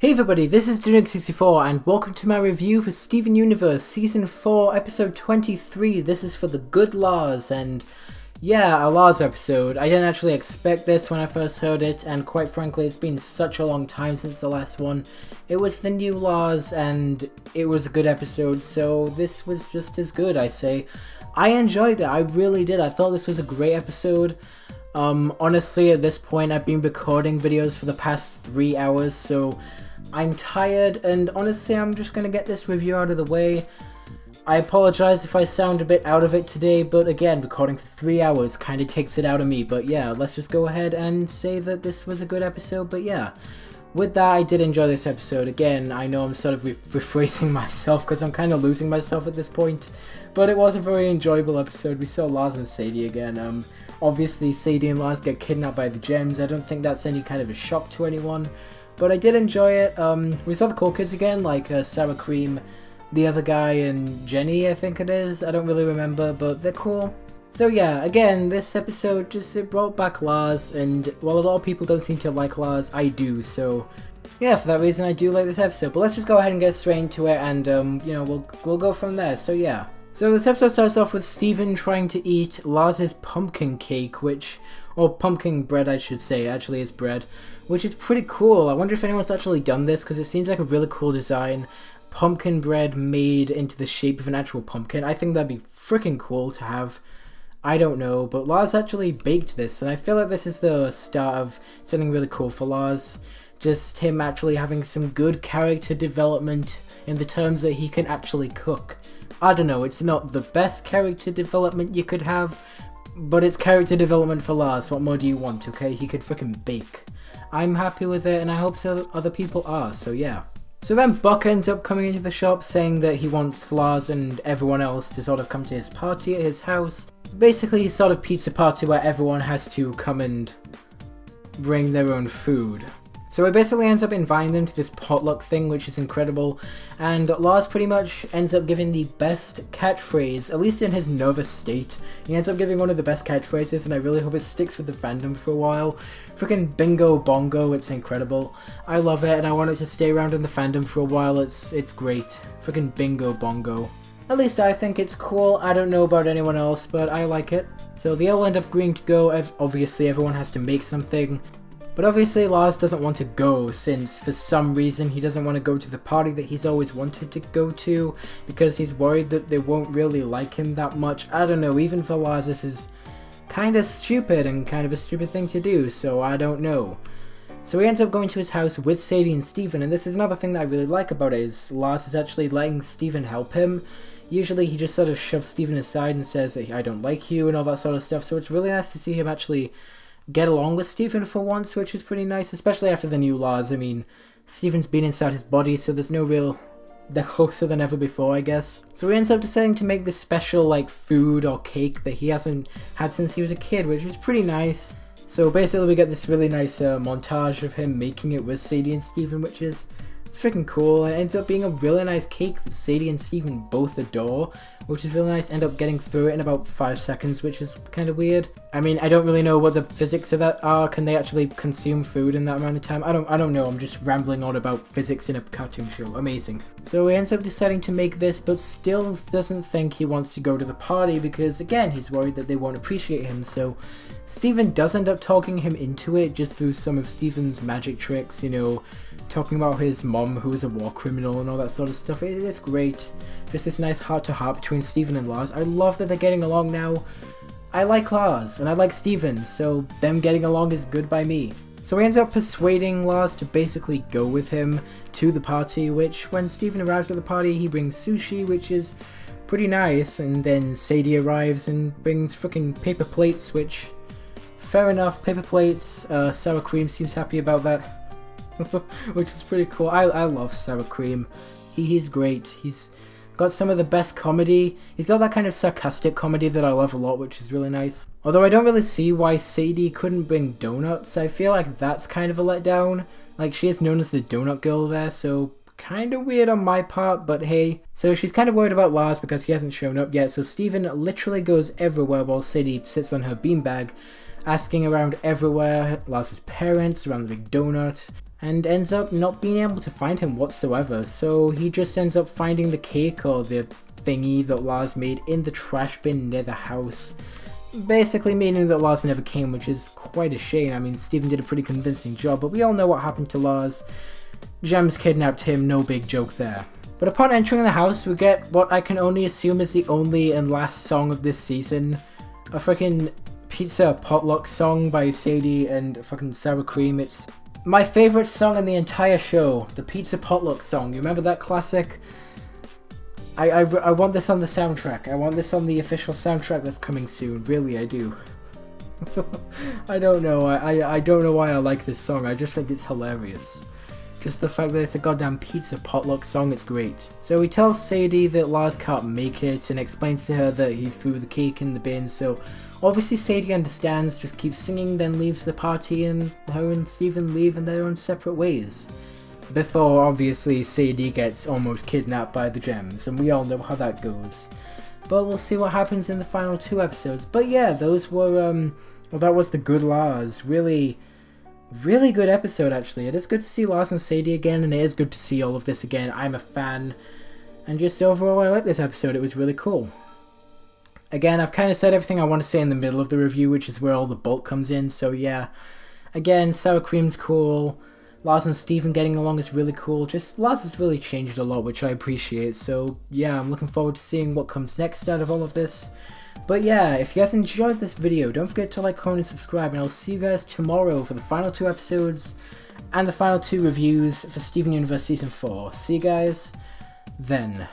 Hey everybody, this is Dunix64 and welcome to my review for Steven Universe Season 4 Episode 23. This is for the good Lars, and yeah, a Lars episode. I didn't actually expect this when I first heard it, and quite frankly it's been such a long time since the last one. It was the new Lars and it was a good episode, so this was just as good, I say. I enjoyed it, I really did. I thought this was a great episode. Honestly at this point I've been recording videos for the past 3 hours, so I'm tired, and honestly I'm just gonna get this review out of the way. I apologize if I sound a bit out of it today, but again, recording for 3 hours kind of takes it out of me. But yeah, let's just go ahead and say that this was a good episode. But yeah, with that, I did enjoy this episode. Again, I know I'm sort of rephrasing myself because I'm kind of losing myself at this point, but it was a very enjoyable episode. We saw Lars and Sadie again. Obviously Sadie and Lars get kidnapped by the gems. I don't think that's any kind of a shock to anyone. But I did enjoy it. We saw the cool kids again, like Sour Cream, the other guy, and Jenny, I think it is. I don't really remember, but they're cool. So yeah, again, this episode it brought back Lars, and while a lot of people don't seem to like Lars, I do. So yeah, for that reason, I do like this episode. But let's just go ahead and get straight into it, and you know, we'll go from there. So yeah. So this episode starts off with Steven trying to eat Lars's pumpkin cake, or pumpkin bread I should say, actually is bread, which is pretty cool. I wonder if anyone's actually done this, because it seems like a really cool design. Pumpkin bread made into the shape of an actual pumpkin. I think that'd be freaking cool to have. I don't know, but Lars actually baked this, and I feel like this is the start of something really cool for Lars. Just him actually having some good character development in the terms that he can actually cook. I don't know, it's not the best character development you could have, but it's character development for Lars. What more do you want, okay? He could freaking bake. I'm happy with it, and I hope so other people are, so yeah. So then Buck ends up coming into the shop saying that he wants Lars and everyone else to sort of come to his party at his house. Basically, his sort of pizza party where everyone has to come and bring their own food. So it basically ends up inviting them to this potluck thing, which is incredible, and Lars pretty much ends up giving the best catchphrase, at least in his nervous state. He ends up giving one of the best catchphrases, and I really hope it sticks with the fandom for a while. Freaking bingo bongo, it's incredible. I love it, and I want it to stay around in the fandom for a while. It's great. Freaking bingo bongo. At least I think it's cool. I don't know about anyone else, but I like it. So they all end up agreeing to go, as obviously everyone has to make something. But obviously Lars doesn't want to go, since for some reason he doesn't want to go to the party that he's always wanted to go to, because he's worried that they won't really like him that much. I don't know, even for Lars this is kind of stupid and kind of a stupid thing to do, so I don't know. So he ends up going to his house with Sadie and Steven, and this is another thing that I really like about it, is Lars is actually letting Steven help him. Usually he just sort of shoves Steven aside and says that I don't like you and all that sort of stuff, so it's really nice to see him actually get along with Steven for once, which is pretty nice, especially after the new Lars. I mean, Steven's been inside his body, so there's no real... they're closer than ever before, I guess. So he ends up deciding to make this special, like, food or cake that he hasn't had since he was a kid, which is pretty nice. So basically we get this really nice montage of him making it with Sadie and Steven, which is freaking cool, and it ends up being a really nice cake that Sadie and Steven both adore, which is really nice. End up getting through it in about 5 seconds, which is kind of weird. I mean, I don't really know what the physics of that are. Can they actually consume food in that amount of time? I don't know. I'm just rambling on about physics in a cartoon show. Amazing. So he ends up deciding to make this, but still doesn't think he wants to go to the party because, again, he's worried that they won't appreciate him. So Steven does end up talking him into it just through some of Steven's magic tricks, you know, talking about his mom who is a war criminal and all that sort of stuff. It's great. Just this nice heart-to-heart between Steven and Lars. I love that they're getting along now. I like Lars, and I like Steven, so them getting along is good by me. So he ends up persuading Lars to basically go with him to the party, which when Steven arrives at the party, he brings sushi, which is pretty nice, and then Sadie arrives and brings freaking paper plates, which, fair enough, paper plates. Sour Cream seems happy about that, which is pretty cool. I love Sour Cream. He's great. He's got some of the best comedy. He's got that kind of sarcastic comedy that I love a lot, which is really nice. Although I don't really see why Sadie couldn't bring donuts. I feel like that's kind of a letdown. Like, she is known as the donut girl there, so kind of weird on my part, but hey. So she's kind of worried about Lars because he hasn't shown up yet, so Steven literally goes everywhere while Sadie sits on her beanbag. asking around everywhere, Lars' parents, around the big donut, and ends up not being able to find him whatsoever. So he just ends up finding the cake or the thingy that Lars made in the trash bin near the house. Basically meaning that Lars never came, which is quite a shame. I mean, Steven did a pretty convincing job, but we all know what happened to Lars. Gems kidnapped him, no big joke there. But upon entering the house, we get what I can only assume is the only and last song of this season. A freaking pizza potluck song by Sadie and fucking sour cream. It's my favourite song in the entire show, the pizza potluck song. You remember that classic? I want this on the soundtrack. I want this on the official soundtrack that's coming soon. Really, I do. I don't know. I don't know why I like this song. I just think it's hilarious. Just the fact that it's a goddamn pizza potluck song, it's great. So he tells Sadie that Lars can't make it and explains to her that he threw the cake in the bin, so obviously Sadie understands, just keeps singing, then leaves the party, and her and Steven leave in their own separate ways. Before, obviously, Sadie gets almost kidnapped by the gems, and we all know how that goes. But we'll see what happens in the final 2 episodes. But yeah, those were, well, that was the good Lars. Really good episode, actually. It is good to see Lars and Sadie again, and it is good to see all of this again. I'm a fan, and just overall, I like this episode. It was really cool. Again, I've kind of said everything I want to say in the middle of the review, which is where all the bulk comes in, so yeah. Again, sour cream's cool. Lars and Steven getting along is really cool. Just, Lars has really changed a lot, which I appreciate, so yeah, I'm looking forward to seeing what comes next out of all of this. But yeah, if you guys enjoyed this video, don't forget to like, comment, and subscribe, and I'll see you guys tomorrow for the final 2 episodes and the final 2 reviews for Steven Universe Season 4. See you guys then.